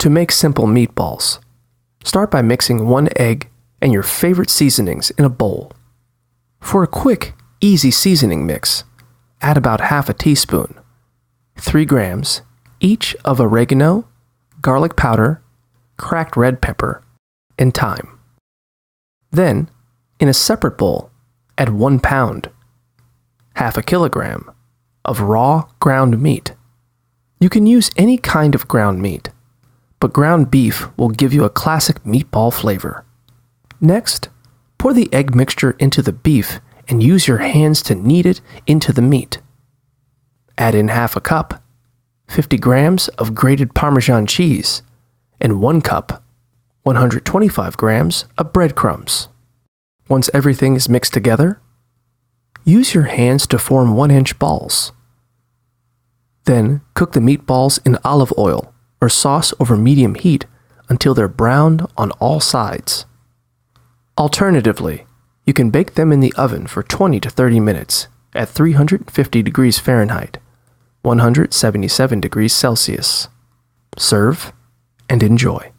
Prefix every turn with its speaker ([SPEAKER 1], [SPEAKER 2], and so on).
[SPEAKER 1] To make simple meatballs, start by mixing 1 egg and your favorite seasonings in a bowl. For a quick, easy seasoning mix, add about half a teaspoon, 3 grams each of oregano, garlic powder, cracked red pepper, and thyme. Then, in a separate bowl, add 1 pound, half a kilogram, of raw ground meat. You can use any kind of ground meat, but ground beef will give you a classic meatball flavor. Next, pour the egg mixture into the beef and use your hands to knead it into the meat. Add in half a cup, 50 grams of grated parmesan cheese, and 1 cup, 125 grams of breadcrumbs. Once everything is mixed together, use your hands to form 1-inch balls. Then cook the meatballs in olive oil or sauce over medium heat until they're browned on all sides. Alternatively, you can bake them in the oven for 20 to 30 minutes at 350 degrees Fahrenheit, 177 degrees Celsius. Serve and enjoy.